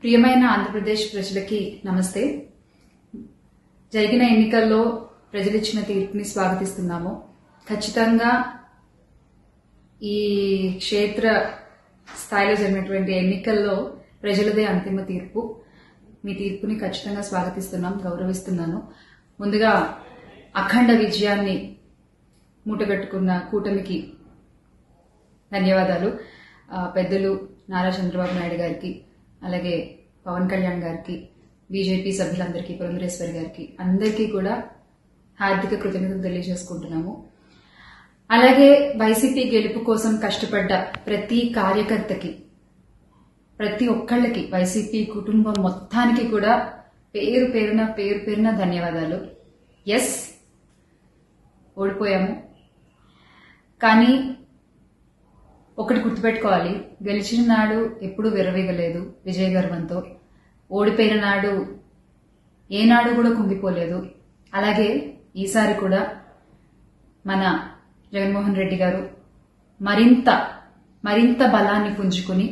ప్రియమైన ఆంధ్రప్రదేశ్ ప్రజలకి నమస్తే. జరిగిన ఎన్నికల్లో ప్రజలిచ్చిన తీర్పుని స్వాగతిస్తున్నాము. ఖచ్చితంగా ఈ క్షేత్ర స్థాయిలో జరిగినటువంటి ఎన్నికల్లో ప్రజలదే అంతిమ తీర్పు. మీ తీర్పుని ఖచ్చితంగా స్వాగతిస్తున్నాం, గౌరవిస్తున్నాను. ముందుగా అఖండ విజయాన్ని మూటగట్టుకున్న కూటమికి ధన్యవాదాలు. పెద్దలు నారా చంద్రబాబు నాయుడు గారికి, అలాగే పవన్ కళ్యాణ్ గారికి, బీజేపీ సభ్యులందరికీ, పురంధరేశ్వరి గారికి, అందరికీ కూడా హార్దిక కృతజ్ఞతలు తెలియజేసుకుంటున్నాము. అలాగే వైసీపీ గెలుపు కోసం కష్టపడ్డ ప్రతి కార్యకర్తకి, ప్రతి ఒక్కళ్ళకి, వైసీపీ కుటుంబం మొత్తానికి కూడా పేరు పేరున ధన్యవాదాలు. ఎస్, ఓడిపోయాము, కానీ ఒకటి గుర్తుపెట్టుకోవాలి, గెలిచిన నాడు ఎప్పుడూ విర్రవీగలేదు విజయ గర్వంతో. ఓడిపోయిన నాడు ఏనాడు కూడా కుంగిపోలేదు. అలాగే ఈసారి కూడా మన జగన్మోహన్ రెడ్డి గారు మరింత బలాన్ని పుంజుకుని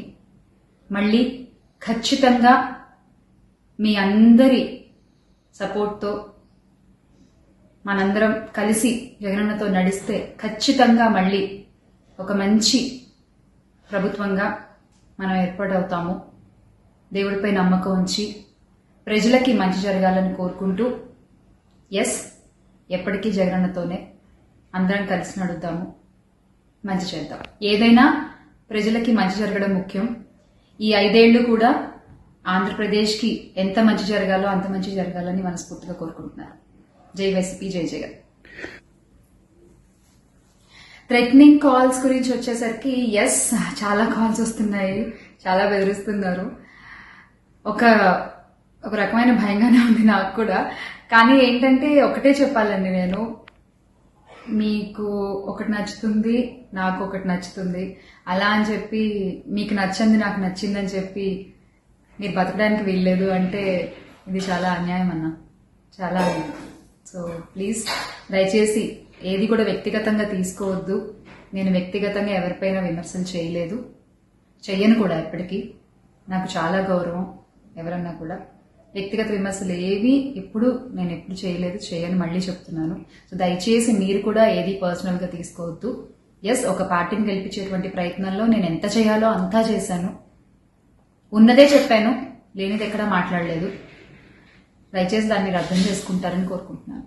మళ్ళీ ఖచ్చితంగా మీ అందరి సపోర్ట్తో మనందరం కలిసి జగనన్నతో నడిస్తే ఖచ్చితంగా మళ్ళీ ఒక మంచి ప్రభుత్వంగా మనం ఏర్పాటవుతాము. దేవుడిపై నమ్మకం ఉంచి ప్రజలకి మంచి జరగాలని కోరుకుంటూ, ఎస్, ఎప్పటికీ జగనన్నతోనే అందరం కలిసి నడుద్దాము, మంచి చేద్దాం. ఏదైనా ప్రజలకి మంచి జరగడం ముఖ్యం. ఈ 5 ఏళ్లు కూడా ఆంధ్రప్రదేశ్కి ఎంత మంచి జరగాలో అంత మంచి జరగాలని మనస్ఫూర్తిగా కోరుకుంటున్నారు. జై వైసీపీ, జై జగన్. థ్రెటనింగ్ కాల్స్ గురించి వచ్చేసరికి, ఎస్, చాలా కాల్స్ వస్తున్నాయి, చాలా బెదిరిస్తున్నారు. ఒక రకమైన భయంగానే ఉంది నాకు కూడా. కానీ ఏంటంటే ఒకటే చెప్పాలండి, నేను మీకు ఒకటి నచ్చుతుంది, నాకు ఒకటి నచ్చుతుంది, అలా అని చెప్పి మీకు నచ్చింది నాకు నచ్చిందని చెప్పి మీరు బతకడానికి వీల్లేదు అంటే ఇది చాలా అన్యాయం అన్న, చాలా అన్యాయం. సో ప్లీజ్, దయచేసి ఏది కూడా వ్యక్తిగతంగా తీసుకోవద్దు. నేను వ్యక్తిగతంగా ఎవరిపైన విమర్శలు చేయలేదు, చెయ్యను కూడా. ఎప్పటికీ నాకు చాలా గౌరవం. ఎవరన్నా కూడా వ్యక్తిగత విమర్శలు ఏవి నేను ఎప్పుడు చేయలేదు, చేయని మళ్ళీ చెప్తున్నాను. సో దయచేసి మీరు కూడా ఏది పర్సనల్ గా తీసుకోవద్దు. ఎస్, ఒక పార్టీని గెలిపించేటువంటి ప్రయత్నంలో నేను ఎంత చేయాలో అంతా చేశాను, ఉన్నదే చెప్పాను, లేనిది ఎక్కడా మాట్లాడలేదు. దయచేసి దాన్ని మీరు అర్థం చేసుకుంటారని కోరుకుంటున్నాను.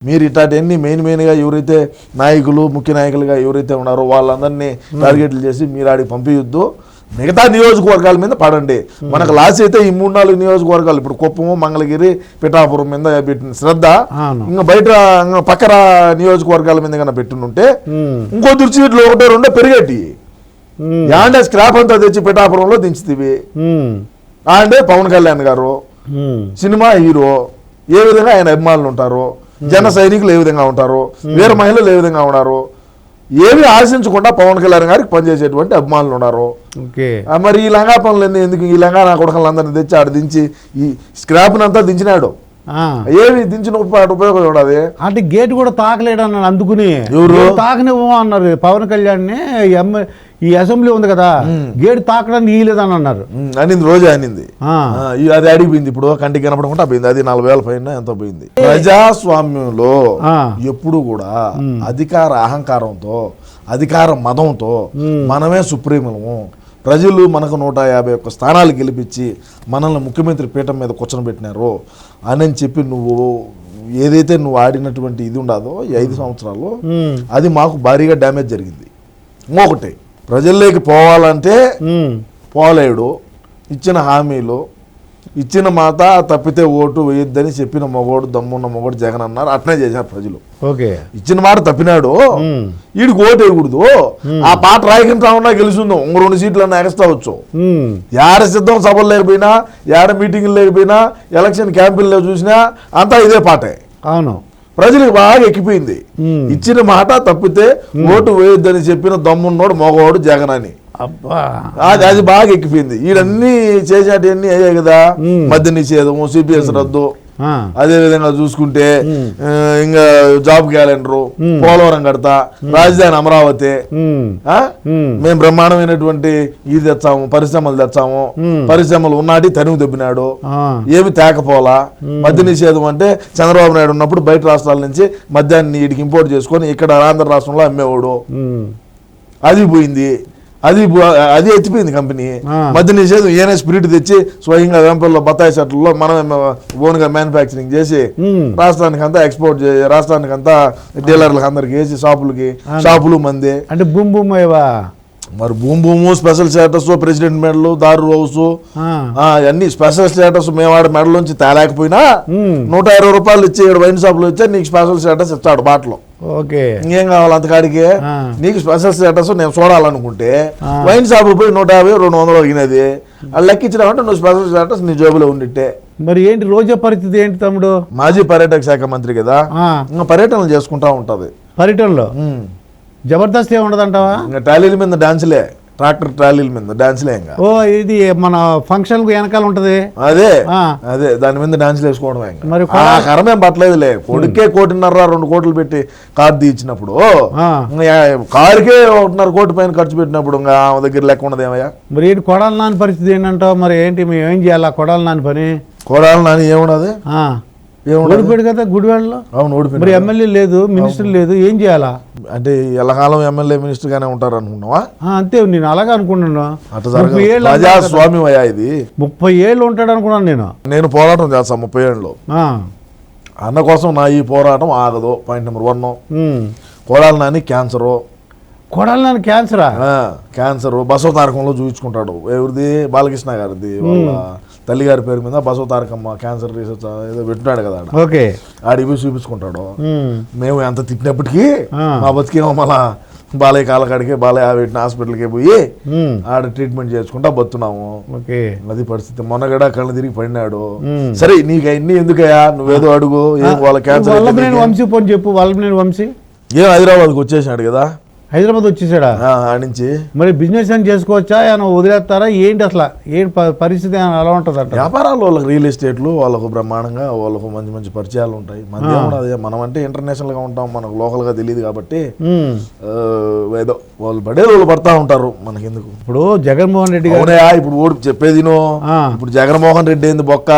మీరు ఇట్లాంటివన్నీ మెయిన్గా ఎవరైతే నాయకులు, ముఖ్య నాయకులుగా ఎవరైతే ఉన్నారో వాళ్ళందరినీ టార్గెట్లు చేసి మీరు ఆడికి పంపించొద్దు. మిగతా నియోజకవర్గాల మీద పడండి. మనకు లాస్ అయితే ఈ 3-4 నియోజకవర్గాలు, ఇప్పుడు కుప్పము, మంగళగిరి, పిఠాపురం మీద పెట్టిన శ్రద్ధ ఇంకా బయట పక్కన నియోజకవర్గాల మీద కన్నా పెట్టునుంటే ఇంకో దుర్చీట్లు 1-2 పెరిగేటి. యాండే స్క్రాప్ అంతా తెచ్చి పిఠాపురంలో దించుతీవి. అంటే పవన్ కళ్యాణ్ గారు సినిమా హీరో, ఏ విధంగా ఆయన అభిమానులు ఉంటారు, జన సైనికులు ఏ విధంగా ఉంటారు, వీర మహిళలు ఏ విధంగా ఉన్నారు, ఏమి ఆశించకుండా పవన్ కళ్యాణ్ గారికి పనిచేసేటువంటి అభిమానులు ఉన్నారు. మరి ఈ లంగా పనులన్నీ ఎందుకు? ఈ లంగా నా కొడుకులందరినీ తెచ్చి ఆడ దించి ఈ స్క్రాప్ అంతా దించినాడు. ఏమి దించిన ఉపయోగం ఉండదు. అంటే గేట్ కూడా తాకలేడు అన్నాడు. అందుకుని ఎవరు తాకనివ్వ అన్నారు పవన్ కళ్యాణ్. ఈ అసెంబ్లీ ఉంది కదా, గేట్ తాకడానికి ఇయ్యలేదని అన్నారు. అనింది, రోజే అనింది. అది అడిగిపోయింది, ఇప్పుడు కంటికి కనపడకుండా పోయింది. అది 40,000 పైన ఎంతో పోయింది. ప్రజాస్వామ్యంలో ఎప్పుడు కూడా అధికార అహంకారంతో, అధికార మదంతో మనమే సుప్రీములము, ప్రజలు మనకు 151 స్థానాలు గెలిపించి మనల్ని ముఖ్యమంత్రి పీఠం మీద కూర్చొని అని చెప్పి ఏదైతే నువ్వు ఆడినటువంటి ఇది ఉండదో ఈ 5 సంవత్సరాల్లో, అది మాకు భారీగా డ్యామేజ్ జరిగింది. ఇంకొకటి, ప్రజల్లోకి పోవాలంటే పోలేడు. ఇచ్చిన హామీలు, ఇచ్చిన మాట తప్పితే ఓటు వేయొద్దని చెప్పిన మగోడు, దమ్మున్న మగోడు జగన్ అన్నారు. అట్నే చేశారు ప్రజలు. ఇచ్చిన మాట తప్పినాడు, వీడికి ఓటు వేయకూడదు. ఆ పాట రాయకుండా ఉన్నా గెలుచుందాం, 2 సీట్లన్నా ఎగస్తావచ్చు. ఏడ సిద్ధం సభలు లేకపోయినా, ఏడ మీటింగ్లు లేకపోయినా, ఎలక్షన్ క్యాంపెయిన్లో చూసినా అంతా ఇదే పాటే. అవును, ప్రజలకు బాగా ఎక్కిపోయింది. ఇచ్చిన మాట తప్పితే ఓటు వేయొద్దని చెప్పిన దమ్మున్నోడు మగవాడు జగన్ అని. అది బాగా ఎక్కిపోయింది. వీడన్నీ చేసేటన్నీ అయ్యాయి కదా, మద్య నిషేధము, సిపిఎస్ రద్దు, ఆ. అదే విధంగా చూసుకుంటే ఇంకా జాబ్ క్యాలెండర్, పోలవరం కడతా, రాజధాని అమరావతి, మేము బ్రహ్మాండమైనటువంటి ఇది తెచ్చాము, పరిశ్రమలు తెచ్చాము, పరిశ్రమలు ఉన్నాటి తనివి దొబ్బినాడు, ఏమి తేకపోలా. మద్య నిషేధం అంటే చంద్రబాబు నాయుడు ఉన్నప్పుడు బయట రాష్ట్రాల నుంచి మద్యాన్ని వీడికి ఇంపోర్ట్ చేసుకొని ఇక్కడ ఆంధ్ర రాష్ట్రంలో అమ్మేవాడు, అది పోయింది. అది ఎత్తిపోయింది కంపెనీ. మద్య నిషేధం ఈయన స్పిరిట్ తెచ్చి స్వయంగా వేంపల్లో బత్తాయి చెట్లలో మనం ఓన్గా మ్యానుఫ్యాక్చరింగ్ చేసి రాష్ట్రానికి అంతా ఎక్స్పోర్ట్ చేసి రాష్ట్రానికి అంతా డీలర్లకు అందరికి వేసి షాపులు మంది అంటే భూమి భూమి మరి భూము స్పెషల్ స్టేటస్, ప్రెసిడెంట్ మెడల్, దారు హౌస్, అన్ని స్పెషల్ స్టేటస్. మేము ఆడ మెడల్ నుంచి తేలేకపోయినా 120 రూపాయలు ఇచ్చి ఇక్కడ వైన్ షాపులో ఇచ్చా నీకు స్పెషల్ స్టేటస్ ఇచ్చాడు బాటలో. ఓకే, ఇంకేం కావాలి అంతకాడికి? నీకు స్పెషల్ స్టేటస్ నేను చూడాలనుకుంటే వైన్ షాపు పోయి 150-200 అడిగినది అది లెక్కించినామంటే నువ్వు స్పెషల్ స్టేటస్ నీ జేబులో ఉండిట్టే. మరి ఏంటి రోజా పరిస్థితి ఏంటి తమ్ముడు? మాజీ పర్యాటక శాఖ మంత్రి కదా, ఇంకా పర్యటనలు చేసుకుంటా ఉంటది. పర్యటనలో జబర్దస్త్ ఏ ఉండదంటావా? ఇంకా ట్రాలీల మీద డాన్సులే, ట్రాక్టర్ ట్రాలీల మీద డాన్సులే. ఇంకా ఇది మన ఫంక్షన్ వెనకాల ఉంటది, అదే దాని మీద డాన్సులు వేసుకోవడమే. మరి కరమేం పట్టలేదులే. కొడుకే 1.5-2 కోట్లు పెట్టి కారు తీయించినప్పుడు కారుకే 1.5 కోటి పైన ఖర్చు పెట్టినప్పుడు ఇంకా ఆమె దగ్గర లెక్క ఉండదు ఏమయ్యా. మరి ఏంటి కొడాలి నాని పరిస్థితి ఏంటంటావు? మరి ఏంటి మేము ఏం చేయాలా కొడాలి నాని పని? కొడాలి నాని ఏమున్నది, ఓడిపోయాడు కదా గుడివాడలో. అవును, ఓడిపోయాడు. మరి ఎమ్మెల్యే లేదు, మినిస్టర్ లేదు, ఏం చేయాలా? అంటే ఎల్లకాలం ఎమ్మెల్యే మినిస్టర్ గానే ఉంటారు అనుకున్నావా? అంతే, నేను అలాగే అనుకున్నాను. ప్రజాస్వామ్యం అయ్యా ఇది. 30 ఏళ్ళు ఉంటాడు అనుకున్నాను నేను పోరాటం చేస్తాను 30 ఏళ్ళలో. అన్న కోసం నా ఈ పోరాటం ఆగదు. Point number 1, Kodali Nani cancer. Kodali Nani క్యాన్సరా? క్యాన్సర్ బసవ తారకంలో చూపించుకుంటాడు. ఎవరిది? బాలకృష్ణ గారిది. వాళ్ళ తల్లిగారి పేరు మీద బసవ తారకమ్మ క్యాన్సర్ రీసెర్చ్ ఏదో పెట్టినాడు కదా, ఓకే, ఆడికి పోయి చూపించుకుంటాడు. మేము ఎంత తిట్టినప్పటికీ మా బతికేమో మళ్ళా బాలయ్య కాలకాడికి, బాలయ్య పెట్టిన హాస్పిటల్కి పోయి ఆడ ట్రీట్మెంట్ చేసుకుంటా బతున్నాము. అది పరిస్థితి. మొన్నగడ కళ్ళు తిరిగి పడినాడు. సరే నీకు అన్ని ఎందుకయ్యా, నువ్వేదో అడుగు. ఏం వాళ్ళ క్యాన్సర్ వంశీ పోని చెప్పు. వాళ్ళని వంశీ ఏం హైదరాబాద్కి వచ్చేసినాడు కదా. హైదరాబాద్ వచ్చేసాడా? నుంచి మరి బిజినెస్ అని చేసుకోవచ్చా, ఏమైనా వదిలేస్తారా ఏంటి? అసలు ఏంటి పరిస్థితి ఎలా ఉంటుంది అంట? వ్యాపారాలు వాళ్ళకి రియల్ ఎస్టేట్లు వాళ్ళకు బ్రహ్మాండంగా, వాళ్ళకు మంచి మంచి పరిచయాలు ఉంటాయి. మన అదే మనం అంటే ఇంటర్నేషనల్ గా ఉంటాం, మనకు లోకల్ గా తెలియదు కాబట్టి ఏదో వాళ్ళు పడేది వాళ్ళు పడతా ఉంటారు. మనకెందుకు? ఇప్పుడు జగన్మోహన్ రెడ్డి గారు ఇప్పుడు ఓడి చెప్పేది ఇప్పుడు జగన్మోహన్ రెడ్డి ఏంది బొక్క,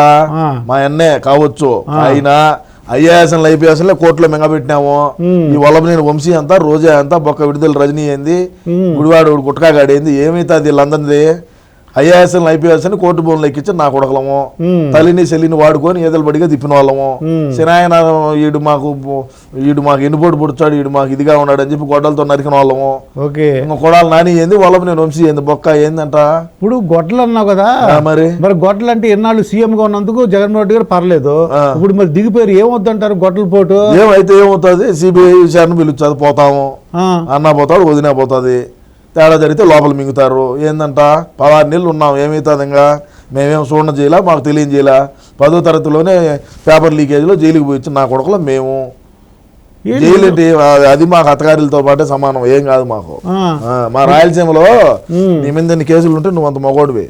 మా అన్నే కావచ్చు. ఆయన ఐఏఎస్ఎల్ ఐపీఎస్ఎల్ కోర్టులో మెంగపెట్టినాము. ఈ వల్లభనేని వంశీ అంతా, రోజా అంతా, బొక్క విడుదల రజనీ ఏంది, గుడివాడు గుట్కాగాడి ఏంది, ఏమైతే అది వీళ్ళందరిది ఐఏఎస్ఎల్ ఐపీఎస్ అని కోర్టు బోన్లు ఎక్కించి నా కొడకలము, తల్లిని చెల్లిని వాడుకొని ఏదలు బడిగా తిప్పిన వాళ్ళము. సినాయన ఈడు మాకు ఎన్నుపోటు పొడిచాడు, ఈడు మాకు ఇదిగా ఉన్నాడు అని చెప్పి గొడ్డలతో నరికిన వాళ్ళము. ఇంకా కొడాలి నాని ఏంది, వల్లభనేని వంశీ ఏంది బొక్క ఏందంట. ఇప్పుడు గొడ్డలు అన్నావు కదా, మరి గొడ్డలు అంటే ఎన్నాళ్ళు సీఎం గా ఉన్నందుకు జగన్మోహన్ రెడ్డి గారు పర్లేదు. ఇప్పుడు మరి దిగిపోయారు, ఏమవుతుంటారు గొడ్డల పోటు? ఏమైతే ఏమవుతుంది, సిబిఐ విచారణ పిలుస్తుంది, పోతాము అన్నా పోతాడు, వదినా పోతుంది. తేడా జరిగితే లోపల మింగుతారు. ఏందంట 16 నెలలు ఉన్నాం, ఏమవుతుంది? ఇంకా మేమేం చూడడం చేయాల, మాకు తెలియజేయాల. 10వ తరగతిలోనే పేపర్ లీకేజ్లో జైలుకి పోయి నా కొడుకులో మేము జైలు ఏంటి, అది మాకు అత్తగారిలతో పాటే సమానం, ఏం కాదు మాకు. మా రాయలసీమలో నీ మీద కేసులు ఉంటే నువ్వు అంత మగోడివి.